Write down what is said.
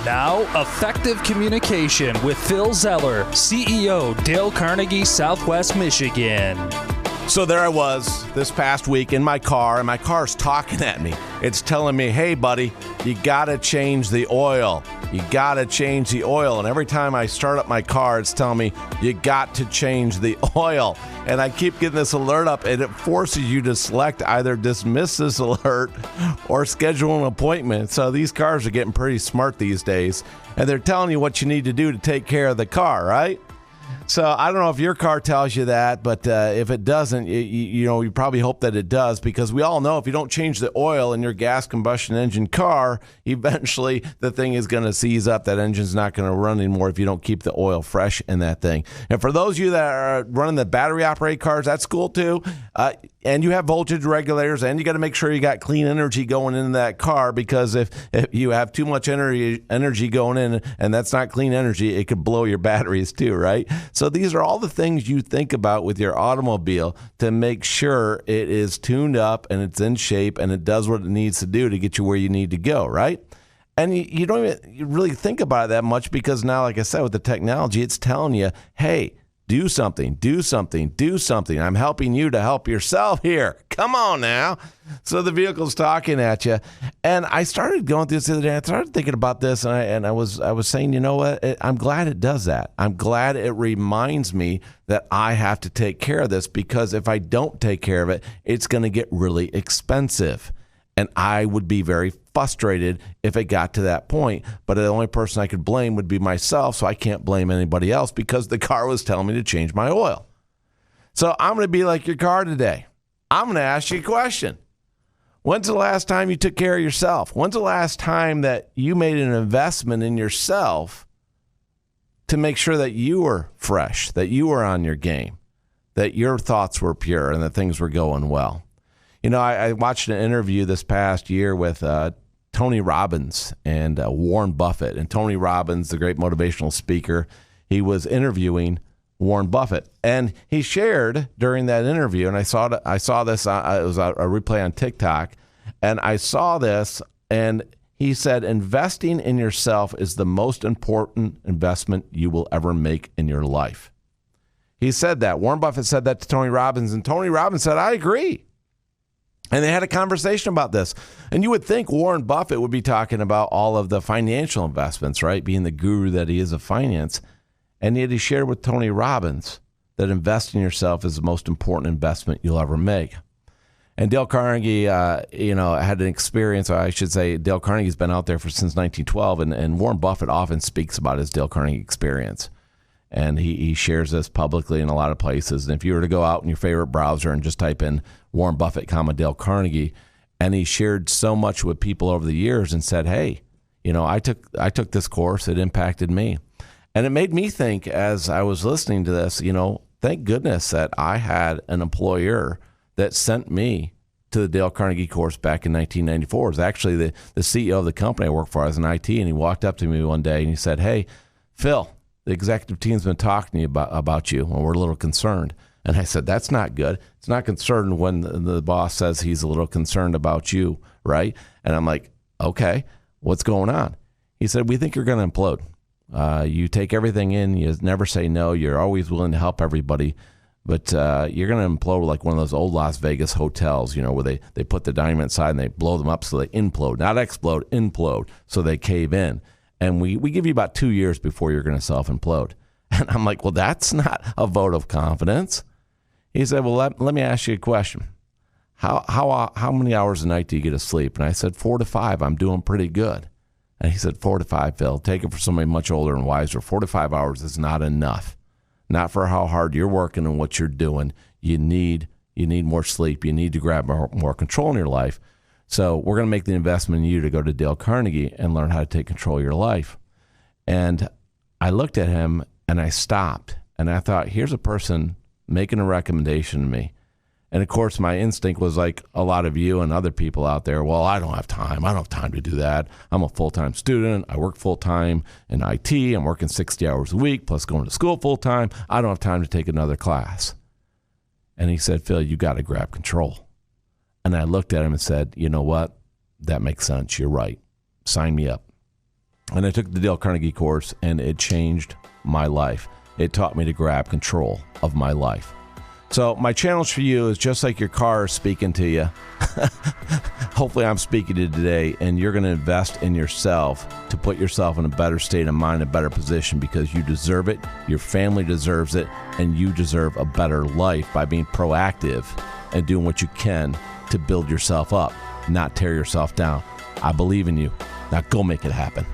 And now, Effective Communication with Phil Zeller, CEO, Dale Carnegie, Southwest Michigan. So there I was this past week in my car, and my car's talking at me. It's telling me, hey, buddy, you got to change the oil. You got to change the oil. And every time I start up my car, it's telling me, you got to change the oil. And I keep getting this alert up, and it forces you to select either dismiss this alert or schedule an appointment. So these cars are getting pretty smart these days, and they're telling you what you need to do to take care of the car, right? So I don't know if your car tells you that, but if it doesn't, you probably hope that it does, because we all know if you don't change the oil in your gas combustion engine car, eventually the thing is going to seize up. That engine's not going to run anymore if you don't keep the oil fresh in that thing. And for those of you that are running the battery operated cars, that's cool too. And you have voltage regulators, and you got to make sure you got clean energy going into that car, because if you have too much energy going in and that's not clean energy, it could blow your batteries too, right? So these are all the things you think about with your automobile to make sure it is tuned up and it's in shape and it does what it needs to do to get you where you need to go, right? And you don't even really think about it that much, because now, like I said, with the technology, it's telling you, hey, do something, do something, do something. I'm helping you to help yourself here. Come on now. So the vehicle's talking at you. And I started going through this the other day. I started thinking about this, and I was saying, you know what? I'm glad it does that. I'm glad it reminds me that I have to take care of this, because if I don't take care of it, it's going to get really expensive. And I would be very frustrated if it got to that point. But the only person I could blame would be myself, so I can't blame anybody else, because the car was telling me to change my oil. So I'm going to be like your car today. I'm going to ask you a question. When's the last time you took care of yourself? When's the last time that you made an investment in yourself to make sure that you were fresh, that you were on your game, that your thoughts were pure, and that things were going well? You know, I watched an interview this past year with Tony Robbins and Warren Buffett. And Tony Robbins, the great motivational speaker, he was interviewing Warren Buffett. And he shared during that interview, and I saw this, it was a replay on TikTok, and I saw this, and he said, investing in yourself is the most important investment you will ever make in your life. He said that. Warren Buffett said that to Tony Robbins, and Tony Robbins said, I agree. And they had a conversation about this. And you would think Warren Buffett would be talking about all of the financial investments, right? Being the guru that he is of finance. And yet he shared with Tony Robbins that investing in yourself is the most important investment you'll ever make. And Dale Carnegie, had an experience, or I should say Dale Carnegie's been out there since 1912. And Warren Buffett often speaks about his Dale Carnegie experience. And he shares this publicly in a lot of places. And if you were to go out in your favorite browser and just type in Warren Buffett, Dale Carnegie, and he shared so much with people over the years and said, hey, I took this course, it impacted me. And it made me think, as I was listening to this, thank goodness that I had an employer that sent me to the Dale Carnegie course back in 1994. It was actually the CEO of the company I worked for. I was in IT, and he walked up to me one day and he said, hey, Phil, the executive team's been talking to you about you, and we're a little concerned. And I said, that's not good. It's not concerned when the boss says he's a little concerned about you, right? And I'm like, okay, what's going on? He said, we think you're going to implode. You take everything in. You never say no. You're always willing to help everybody. But you're going to implode like one of those old Las Vegas hotels, where they put the dynamite inside and they blow them up so they implode. Not explode, implode, so they cave in. And we give you about 2 years before you're going to self-implode. And I'm like, well, that's not a vote of confidence. He said, well, let me ask you a question. How many hours a night do you get of sleep? And I said, 4 to 5. I'm doing pretty good. And he said, 4 to 5, Phil. Take it for somebody much older and wiser. 4 to 5 hours is not enough. Not for how hard you're working and what you're doing. You need more sleep. You need to grab more control in your life. So we're going to make the investment in you to go to Dale Carnegie and learn how to take control of your life. And I looked at him and I stopped and I thought, here's a person making a recommendation to me. And of course, my instinct was like a lot of you and other people out there. Well, I don't have time. I don't have time to do that. I'm a full-time student. I work full-time in IT. I'm working 60 hours a week, plus going to school full-time. I don't have time to take another class. And he said, Phil, you got to grab control. And I looked at him and said, you know what? That makes sense. You're right. Sign me up. And I took the Dale Carnegie course, and it changed my life. It taught me to grab control of my life. So my challenge for you is just like your car is speaking to you. Hopefully I'm speaking to you today, and you're going to invest in yourself to put yourself in a better state of mind, a better position, because you deserve it, your family deserves it, and you deserve a better life by being proactive and doing what you can to build yourself up, not tear yourself down. I believe in you. Now go make it happen.